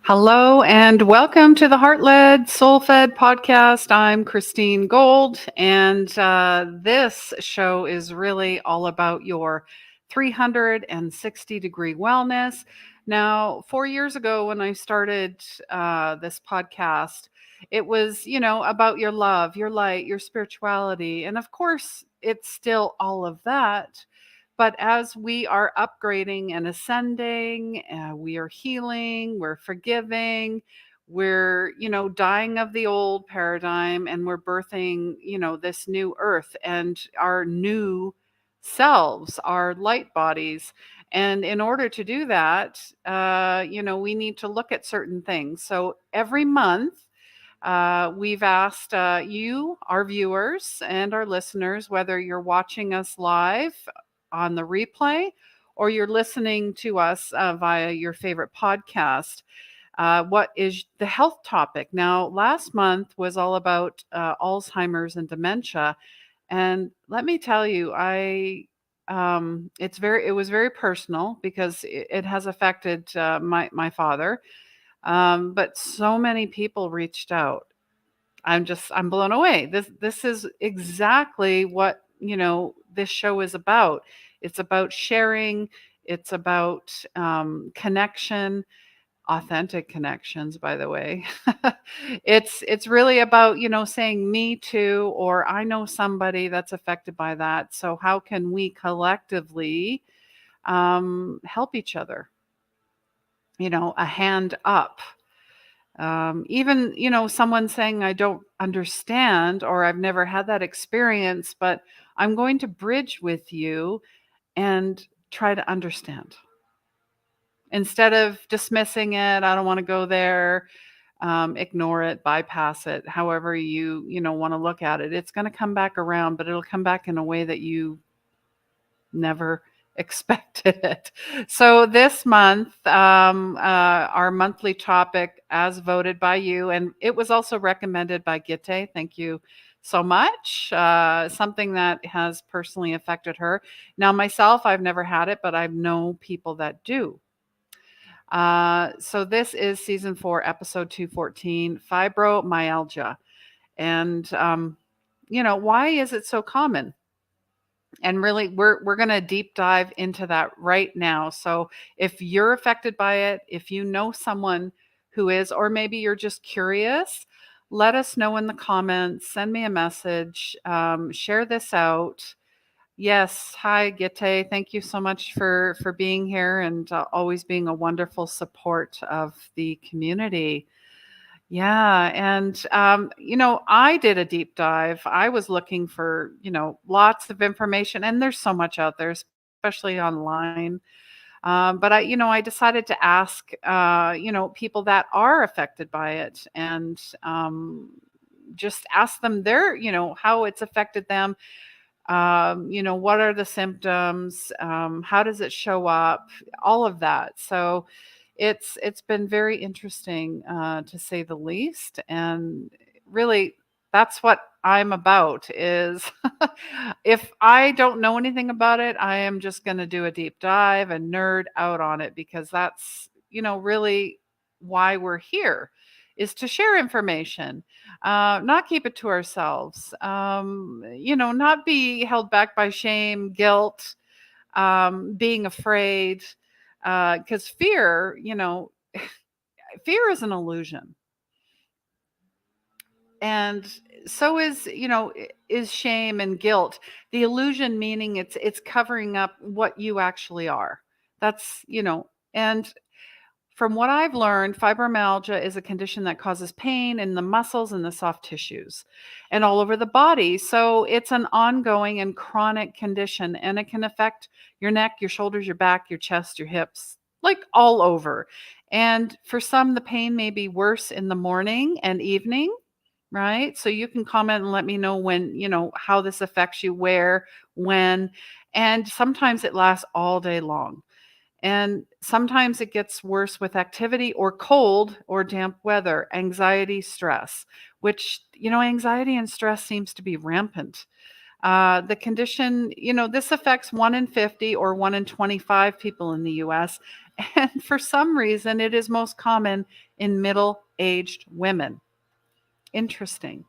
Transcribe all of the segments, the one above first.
Hello and welcome to the Heart Led Soul Fed podcast. I'm Christine Gold, and this show is really all about your 360-degree wellness. Now, 4 years ago, when I started this podcast, it was, about your love, your light, your spirituality. And of course, it's still all of that. But as we are upgrading and ascending, we are healing, we're forgiving, we're, dying of the old paradigm and we're birthing, this new earth and our new selves, our light bodies. And in order to do that, we need to look at certain things. So every month, we've asked you, our viewers, and our listeners, whether you're watching us live on the replay or you're listening to us via your favorite podcast, what is the health topic? Now, last month was all about Alzheimer's and dementia. And let me tell you, it was very personal because it has affected my father. But so many people reached out. I'm blown away. This is exactly what, this show is about. It's about sharing. It's about connection, authentic connections, by the way. It's really about, saying me too, or I know somebody that's affected by that. So how can we collectively help each other? A hand up. Even, someone saying, I don't understand, or I've never had that experience, but I'm going to bridge with you and try to understand. Instead of dismissing it, I don't want to go there, ignore it, bypass it, however you want to look at it. It's going to come back around, but it'll come back in a way that you never expected it. So this month, our monthly topic, as voted by you, and it was also recommended by Gitte. Thank you so much. Something that has personally affected her. Now, myself, I've never had it, but I know people that do. So this is season 4, episode 214, fibromyalgia. And, why is it so common? And really, we're going to deep dive into that right now. So if you're affected by it, if you know someone who is, or maybe you're just curious, let us know in the comments. Send me a message. Share this out. Yes, hi Gitte. Thank you so much for being here and always being a wonderful support of the community. Yeah, and I did a deep dive. I was looking for, lots of information, and there's so much out there, especially online. But I decided to ask, people that are affected by it, and just ask them how it's affected them. What are the symptoms? How does it show up? All of that. So it's been very interesting to say the least. And really, that's what I'm about is if I don't know anything about it, I am just going to do a deep dive and nerd out on it because that's, really why we're here is to share information, not keep it to ourselves, not be held back by shame, guilt, being afraid, because fear, fear is an illusion. And so is shame and guilt. The illusion meaning it's covering up what you actually are. That's, and from what I've learned, fibromyalgia is a condition that causes pain in the muscles and the soft tissues and all over the body. So it's an ongoing and chronic condition, and it can affect your neck, your shoulders, your back, your chest, your hips, like all over. And for some, the pain may be worse in the morning and evening, right? So you can comment and let me know when, how this affects you, where, when, and sometimes it lasts all day long. And sometimes it gets worse with activity or cold or damp weather, anxiety, stress, which, anxiety and stress seems to be rampant. The condition, this affects 1 in 50 or 1 in 25 people in the US. And for some reason, it is most common in middle-aged women. Interesting.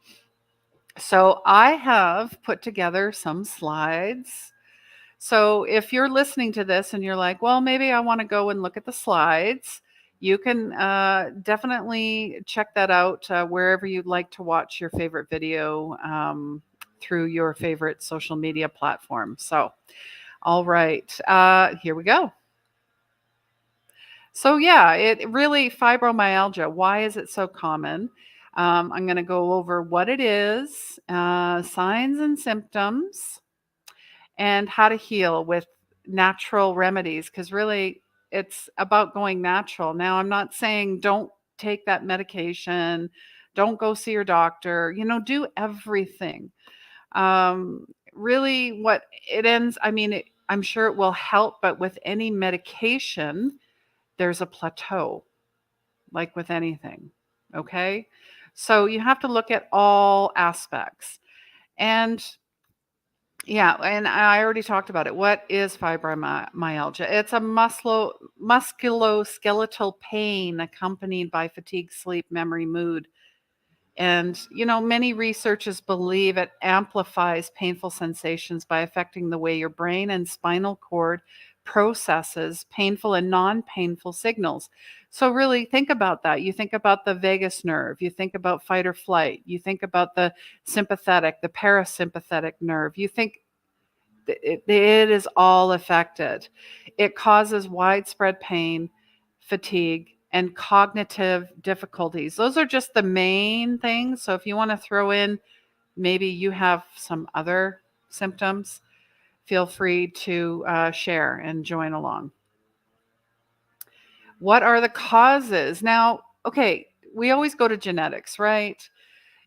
So I have put together some slides. So if you're listening to this and you're like, well, maybe I want to go and look at the slides, you can definitely check that out wherever you'd like to watch your favorite video through your favorite social media platform. So, all right, here we go. So yeah, it really, fibromyalgia, why is it so common? I'm going to go over what it is, signs and symptoms, and how to heal with natural remedies, because really it's about going natural. Now, I'm not saying don't take that medication, don't go see your doctor, do everything. Really, what it ends, I'm sure it will help, but with any medication, there's a plateau, like with anything. Okay. So you have to look at all aspects. And yeah, and I already talked about it. What is fibromyalgia? It's a musculoskeletal pain accompanied by fatigue, sleep, memory, mood. And, many researchers believe it amplifies painful sensations by affecting the way your brain and spinal cord processes painful and non painful signals. So, really think about that. You think about the vagus nerve, you think about fight or flight, you think about the sympathetic, the parasympathetic nerve, you think it is all affected. It causes widespread pain, fatigue, and cognitive difficulties. Those are just the main things. So if you want to throw in, maybe you have some other symptoms, feel free to share and join along. What are the causes? Now, okay, we always go to genetics, right?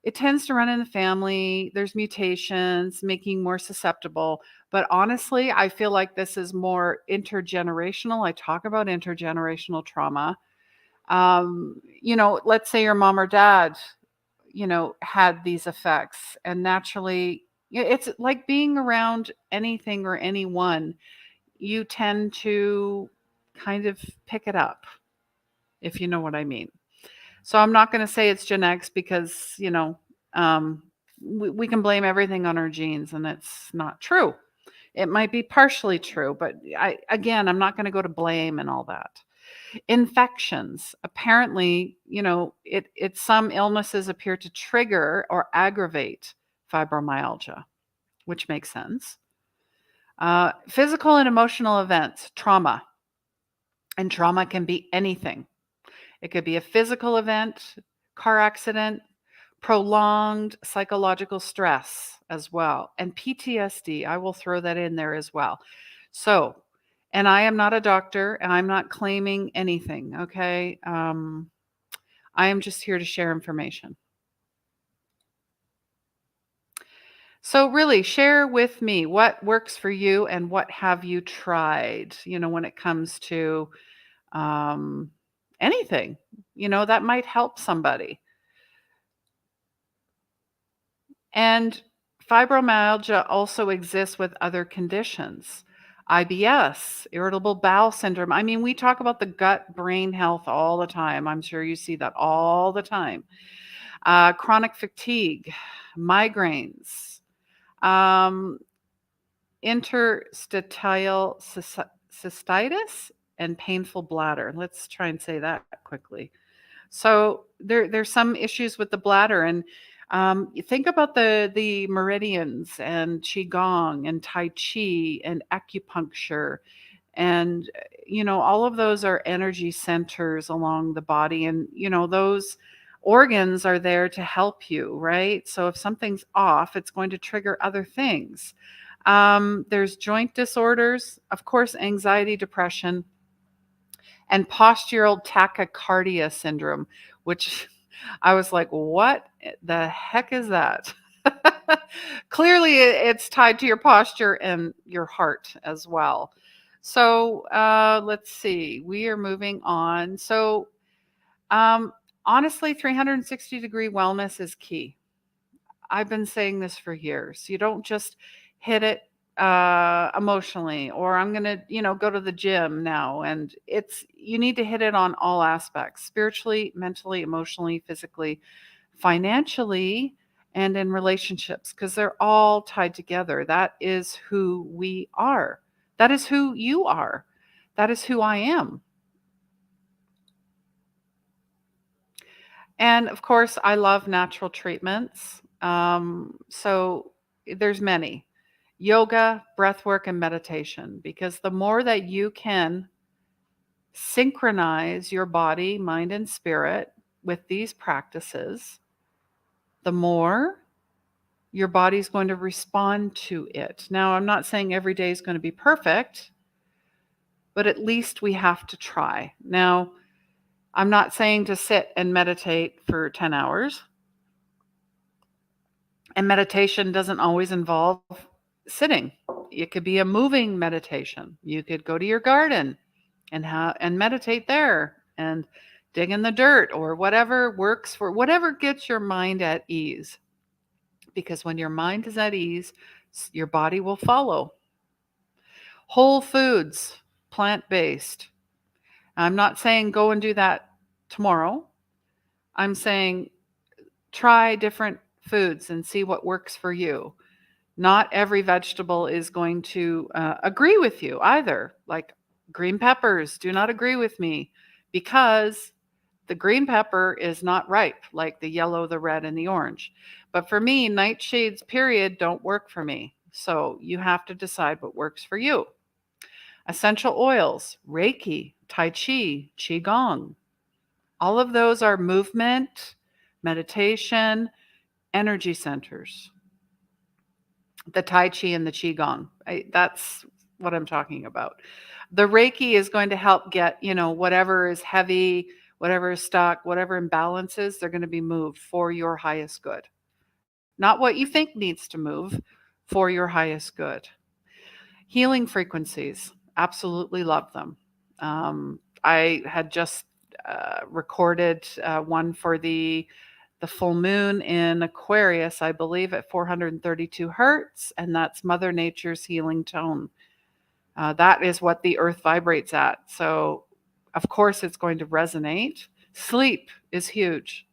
It tends to run in the family. There's mutations, making more susceptible. But honestly, I feel like this is more intergenerational. I talk about intergenerational trauma. Let's say your mom or dad, had these effects, and naturally, it's like being around anything or anyone. You tend to kind of pick it up, if you know what I mean. So I'm not going to say it's genetics because, we can blame everything on our genes, and it's not true. It might be partially true, but I'm not going to go to blame and all that. Infections. Apparently, some illnesses appear to trigger or aggravate fibromyalgia, which makes sense. Physical and emotional events, trauma. And trauma can be anything. It could be a physical event, car accident, prolonged psychological stress as well, and PTSD. I will throw that in there as well. So, and I am not a doctor, and I'm not claiming anything, okay? I am just here to share information. So really, share with me what works for you and what have you tried, when it comes to anything, that might help somebody. And fibromyalgia also exists with other conditions. IBS, irritable bowel syndrome. We talk about the gut brain health all the time. I'm sure you see that all the time. Chronic fatigue, migraines, interstitial cystitis, and painful bladder. Let's try and say that quickly. So there's some issues with the bladder, and you think about the meridians and qigong and tai chi and acupuncture, and all of those are energy centers along the body, and those organs are there to help you, right? So if something's off, it's going to trigger other things. There's joint disorders, of course, anxiety, depression, and postural tachycardia syndrome, which I was like, what the heck is that? Clearly, it's tied to your posture and your heart as well. So let's see, we are moving on. So honestly, 360-degree wellness is key. I've been saying this for years. You don't just hit it emotionally, or I'm going to, go to the gym now. And you need to hit it on all aspects: spiritually, mentally, emotionally, physically, financially, and in relationships, because they're all tied together. That is who we are. That is who you are. That is who I am. And of course, I love natural treatments. So there's many: yoga, breath work, and meditation. Because the more that you can synchronize your body, mind, and spirit with these practices, the more your body's going to respond to it. Now, I'm not saying every day is going to be perfect, but at least we have to try. Now, I'm not saying to sit and meditate for 10 hours. And meditation doesn't always involve sitting. It could be a moving meditation. You could go to your garden and meditate there and dig in the dirt, or whatever works for whatever gets your mind at ease. Because when your mind is at ease, your body will follow. Whole foods, plant-based. I'm not saying go and do that tomorrow. I'm saying try different foods and see what works for you. Not every vegetable is going to agree with you either. Like green peppers do not agree with me, because the green pepper is not ripe like the yellow, the red, and the orange. But for me, nightshades, period, don't work for me. So you have to decide what works for you. Essential oils, Reiki, Tai Chi, Qigong. All of those are movement, meditation, energy centers. The Tai Chi and the Qigong. That's what I'm talking about. The Reiki is going to help get, whatever is heavy, whatever is stuck, whatever imbalances, they're going to be moved for your highest good. Not what you think needs to move, for your highest good. Healing frequencies, absolutely love them. I had just recorded one for the full moon in Aquarius, I believe, at 432 hertz, and that's Mother Nature's healing tone. That is what the earth vibrates at. So, of course, it's going to resonate. Sleep is huge.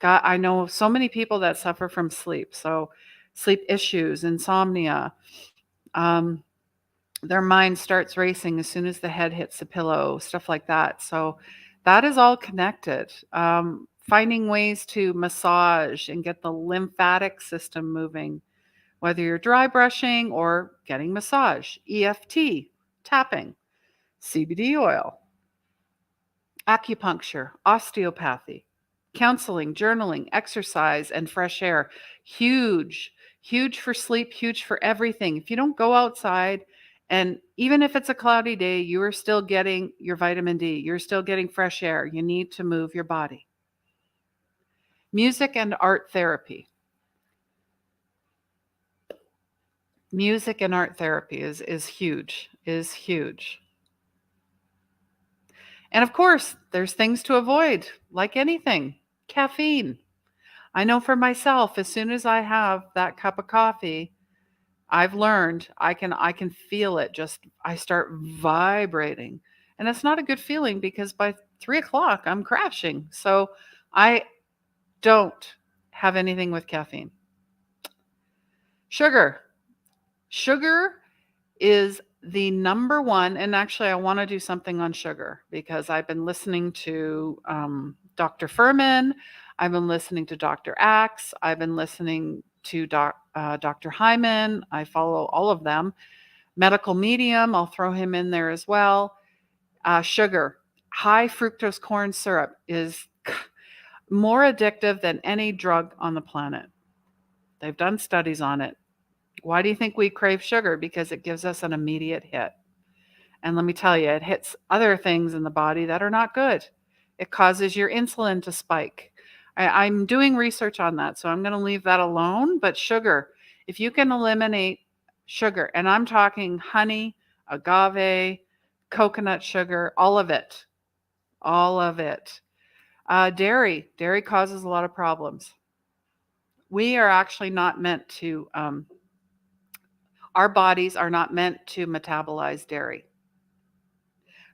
God, I know so many people that suffer from sleep. So, sleep issues, insomnia. Um, their mind starts racing as soon as the head hits the pillow, stuff like that. So that is all connected. Finding ways to massage and get the lymphatic system moving, whether you're dry brushing or getting massage, EFT, tapping, CBD oil, acupuncture, osteopathy, counseling, journaling, exercise, and fresh air. Huge, huge for sleep, huge for everything. If you don't go outside, and even if it's a cloudy day, you are still getting your vitamin D, you're still getting fresh air. You need to move your body. Music and art therapy. Music and art therapy is huge, is huge. And of course, there's things to avoid, like anything. Caffeine. I know for myself, as soon as I have that cup of coffee, I've learned I can feel it. Just I start vibrating, and it's not a good feeling, because by 3 o'clock I'm crashing. So I don't have anything with caffeine. Sugar. Sugar is the number one, and actually I want to do something on sugar, because I've been listening to Dr. Furman, I've been listening to Dr. Axe, I've been listening to Dr. Hyman. I follow all of them. Medical Medium, I'll throw him in there as well. Sugar, high fructose corn syrup is more addictive than any drug on the planet. They've done studies on it. Why do you think we crave sugar? Because it gives us an immediate hit. And let me tell you, it hits other things in the body that are not good. It causes your insulin to spike. I'm doing research on that, so I'm going to leave that alone. But sugar, if you can eliminate sugar, and I'm talking honey, agave, coconut sugar, all of it, all of it. Dairy causes a lot of problems. We are actually not meant to, our bodies are not meant to metabolize dairy.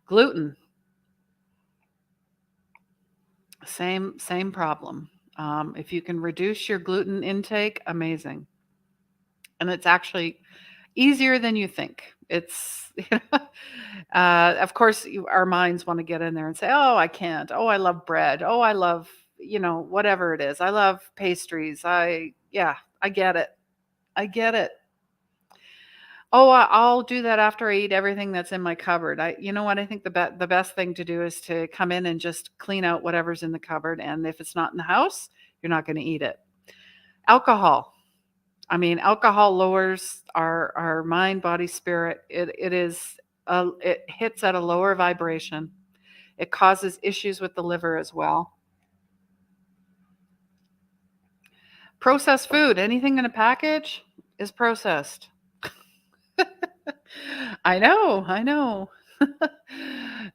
Gluten, same problem. If you can reduce your gluten intake, amazing. And it's actually easier than you think. It's, of course, our minds want to get in there and say, oh, I can't. Oh, I love bread. Oh, I love, whatever it is. I love pastries. Yeah, I get it. I get it. Oh, I'll do that after I eat everything that's in my cupboard. You know what? I think the best thing to do is to come in and just clean out whatever's in the cupboard. And if it's not in the house, you're not going to eat it. Alcohol. I mean, alcohol lowers our mind, body, spirit. It hits at a lower vibration. It causes issues with the liver as well. Processed food, anything in a package is processed. I know, I know.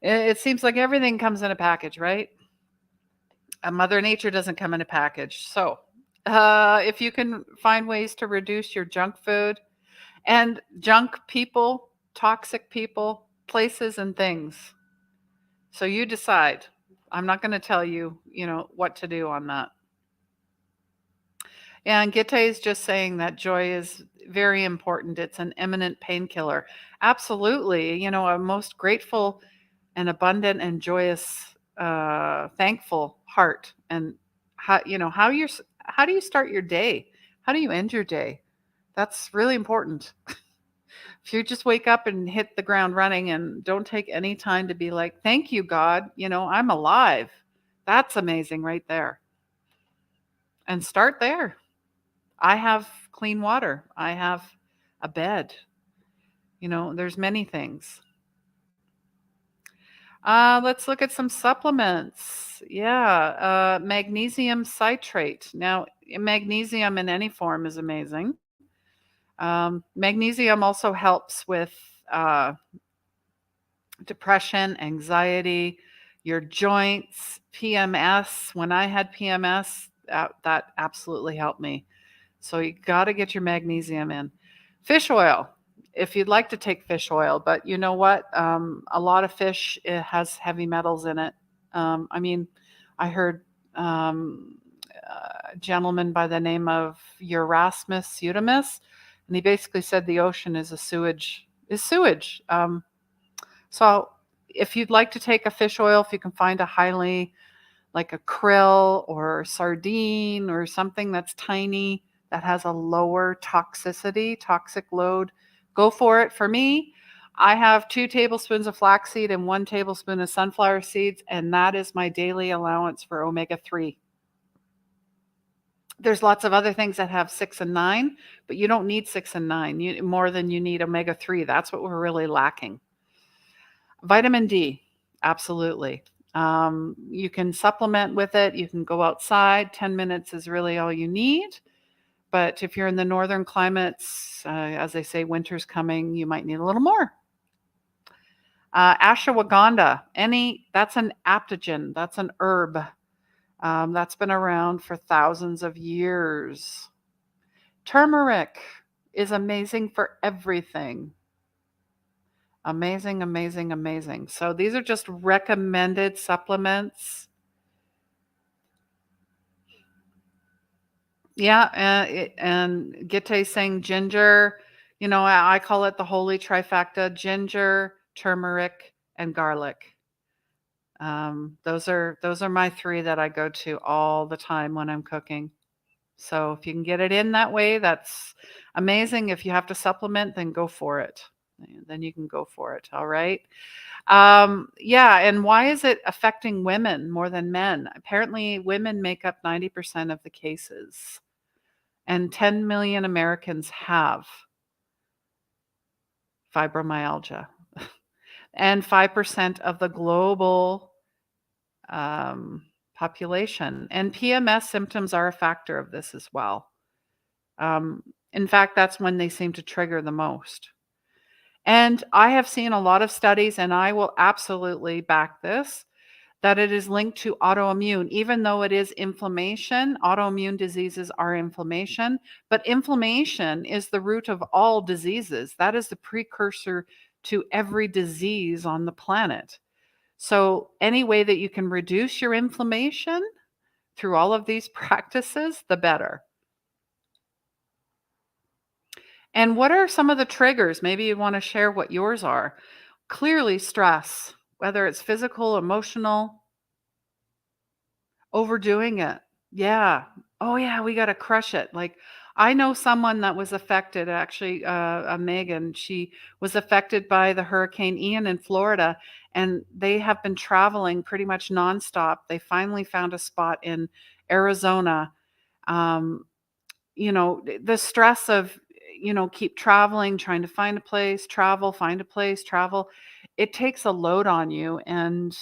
It seems like everything comes in a package, right? Mother Nature doesn't come in a package. So, if you can find ways to reduce your junk food and junk people, toxic people, places, and things. So you decide. I'm not going to tell you, what to do on that. And Gitte is just saying that joy is very important. It's an eminent painkiller. Absolutely. A most grateful and abundant and joyous, thankful heart. And how do you start your day? How do you end your day? That's really important. If you just wake up and hit the ground running and don't take any time to be like, thank you, God, I'm alive. That's amazing right there. And start there. I have clean water. I have a bed. There's many things. Let's look at some supplements. Yeah, magnesium citrate. Now, magnesium in any form is amazing. Magnesium also helps with depression, anxiety, your joints, PMS. When I had PMS, that absolutely helped me. So you got to get your magnesium in. Fish oil, if you'd like to take fish oil, but you know what? A lot of fish, it has heavy metals in it. I heard a gentleman by the name of Erasmus Eudemus, and he basically said the ocean is sewage. So if you'd like to take a fish oil, if you can find a highly, like a krill or sardine or something that's tiny, that has a lower toxic load, go for it. For me, I have 2 tablespoons of flaxseed and 1 tablespoon of sunflower seeds, and that is my daily allowance for omega-3. There's lots of other things that have 6 and 9, but you don't need 6 and 9 more than you need omega-3. That's what we're really lacking. Vitamin D, absolutely. You can supplement with it. You can go outside. 10 minutes is really all you need. But if you're in the northern climates, as they say, winter's coming, you might need a little more. Ashwagandha, that's an aptogen. That's an herb. That's been around for thousands of years. Turmeric is amazing for everything. Amazing, amazing, amazing. So these are just recommended supplements. Yeah, and Gitte saying ginger. I call it the holy trifecta: ginger, turmeric, and garlic. Those are my 3 that I go to all the time when I'm cooking. So if you can get it in that way, that's amazing. If you have to supplement, then go for it. Then you can go for it. All right. Yeah. And why is it affecting women more than men? Apparently, women make up 90% of the cases, and 10 million Americans have fibromyalgia, and 5% of the global population. And PMS symptoms are a factor of this as well. In fact, that's when they seem to trigger the most. And I have seen a lot of studies, and I will absolutely back this, that it is linked to autoimmune, even though it is inflammation. Autoimmune diseases are inflammation, but inflammation is the root of all diseases. That is the precursor to every disease on the planet. So, any way that you can reduce your inflammation through all of these practices, the better. And what are some of the triggers? Maybe you want to share what yours are. Clearly, stress, whether it's physical, emotional, overdoing it. Yeah. Oh, yeah, we gotta crush it. Like, I know someone that was affected, actually, Megan, she was affected by the Hurricane Ian in Florida, and they have been traveling pretty much nonstop. They finally found a spot in Arizona. Um, the stress of, keep traveling, trying to find a place, travel, find a place, travel, it takes a load on you. And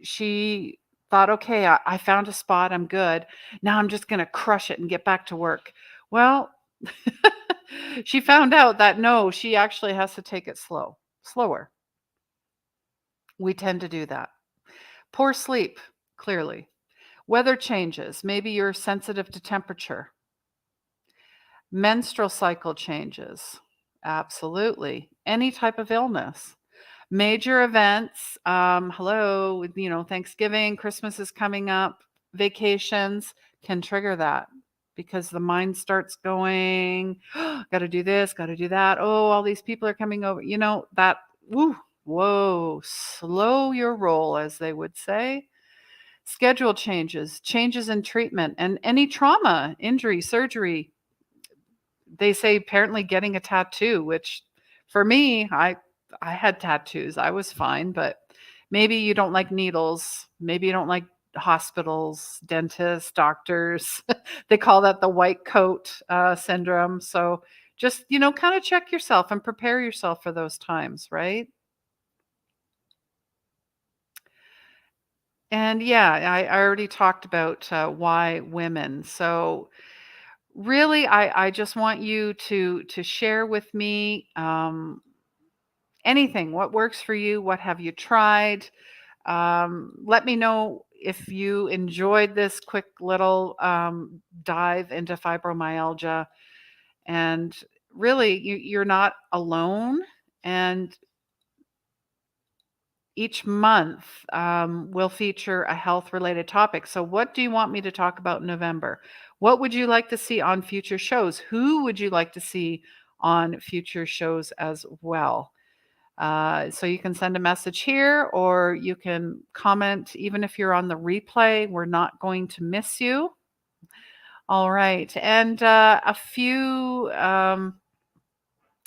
she thought, "Okay, I found a spot, I'm good. Now I'm just gonna crush it and get back to work." Well, she found out that no, she actually has to take it slower. We tend to do that. Poor sleep, clearly. Weather changes, maybe you're sensitive to temperature. Menstrual cycle changes, absolutely. Any type of illness. Major events, hello, Thanksgiving, Christmas is coming up, vacations can trigger that because the mind starts going, gotta do this, gotta do that. Oh, all these people are coming over. That, woo, whoa, slow your roll, as they would say. Schedule changes, changes in treatment, and any trauma, injury, surgery. They say apparently getting a tattoo, which for me, I had tattoos. I was fine, but maybe you don't like needles. Maybe you don't like hospitals, dentists, doctors. They call that the white coat syndrome. So just, kind of check yourself and prepare yourself for those times, right? And yeah, I already talked about why women. So really, I just want you to share with me anything. What works for you? What have you tried? Let me know if you enjoyed this quick little dive into fibromyalgia. And really, you're not alone. And each month will feature a health related topic. So, what do you want me to talk about in November? What would you like to see on future shows? Who would you like to see on future shows as well? So you can send a message here or you can comment, even if you're on the replay. We're not going to miss you. All right. And a few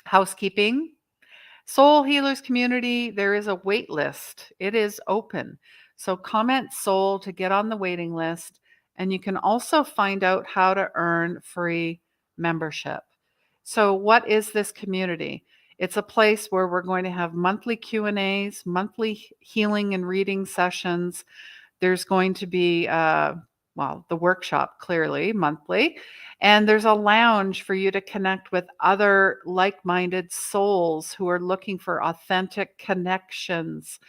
housekeeping. Soul Healers Community, there is a wait list. It is open. So comment soul to get on the waiting list. And you can also find out how to earn free membership. So what is this community? It's a place where we're going to have monthly Q&As, monthly healing and reading sessions. There's going to be, the workshop clearly monthly. And there's a lounge for you to connect with other like minded souls who are looking for authentic connections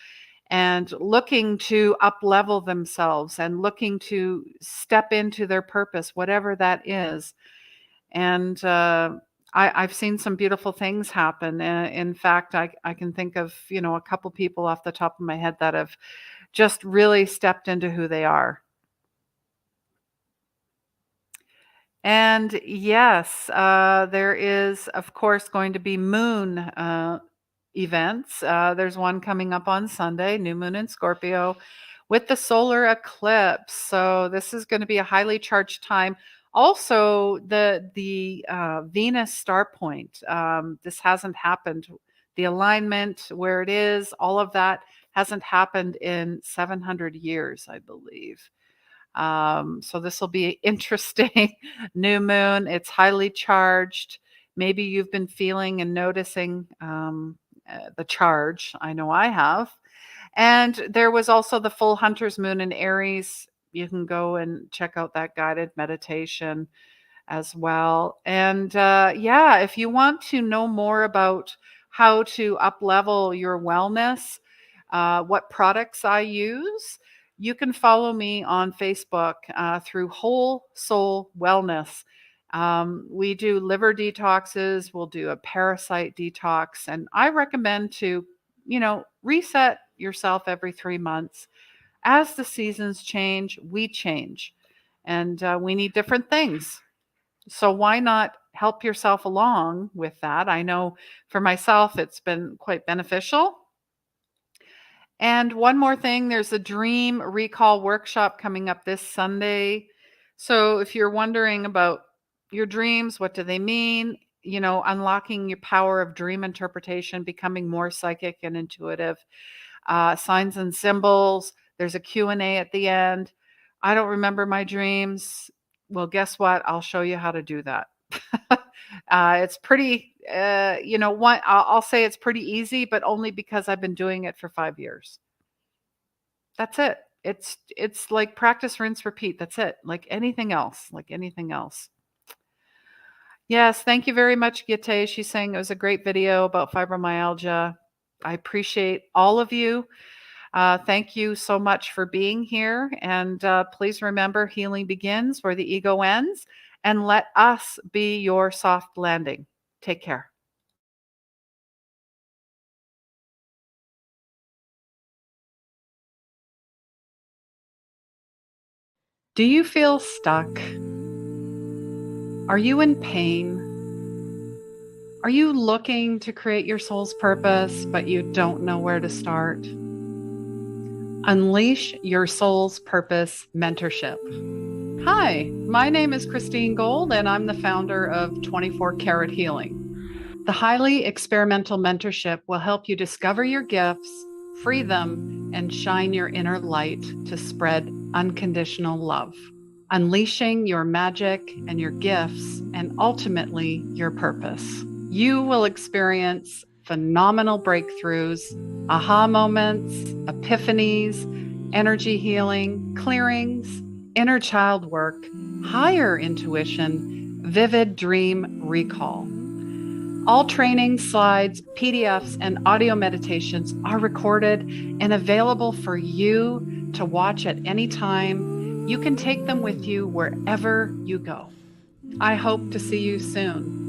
and looking to up level themselves and looking to step into their purpose, whatever that is. And I've seen some beautiful things happen. In fact, I can think of, a couple people off the top of my head that have just really stepped into who they are. And yes, there is, of course, going to be moon events. There's one coming up on Sunday, new moon in Scorpio, with the solar eclipse. So this is going to be a highly charged time. Also, the Venus star point. This hasn't happened. The alignment where it is, all of that hasn't happened in 700 years, I believe. So this will be interesting. New moon, it's highly charged. Maybe you've been feeling and noticing the charge. I know I have. And there was also the full hunter's moon in Aries. You can go and check out that guided meditation as well. And yeah, if you want to know more about how to up level your wellness, what products I use, you can follow me on Facebook through Whole Soul Wellness. We do liver detoxes, we'll do a parasite detox, and I recommend to, reset yourself every 3 months. As the seasons change, we change, and we need different things. So why not help yourself along with that? I know for myself, it's been quite beneficial. And one more thing, there's a dream recall workshop coming up this Sunday. So if you're wondering about your dreams, what do they mean? Unlocking your power of dream interpretation, becoming more psychic and intuitive, signs and symbols. There's a Q&A at the end. I don't remember my dreams. Well, guess what? I'll show you how to do that. It's pretty, I'll say it's pretty easy, but only because I've been doing it for 5 years. That's it. It's like practice, rinse, repeat. That's it. Like anything else. Yes, thank you very much, Gitte. She's saying it was a great video about fibromyalgia. I appreciate all of you. Thank you so much for being here. And please remember, healing begins where the ego ends. And let us be your soft landing. Take care. Do you feel stuck? Are you in pain? Are you looking to create your soul's purpose, but you don't know where to start? Unleash Your Soul's Purpose Mentorship. Hi, my name is Christine Gold, and I'm the founder of 24 Karat Healing. The highly experimental mentorship will help you discover your gifts, free them, and shine your inner light to spread unconditional love, unleashing your magic and your gifts, and ultimately your purpose. You will experience phenomenal breakthroughs, aha moments, epiphanies, energy healing, clearings, inner child work, higher intuition, vivid dream recall. All training slides, PDFs, and audio meditations are recorded and available for you to watch at any time. You can take them with you wherever you go. I hope to see you soon.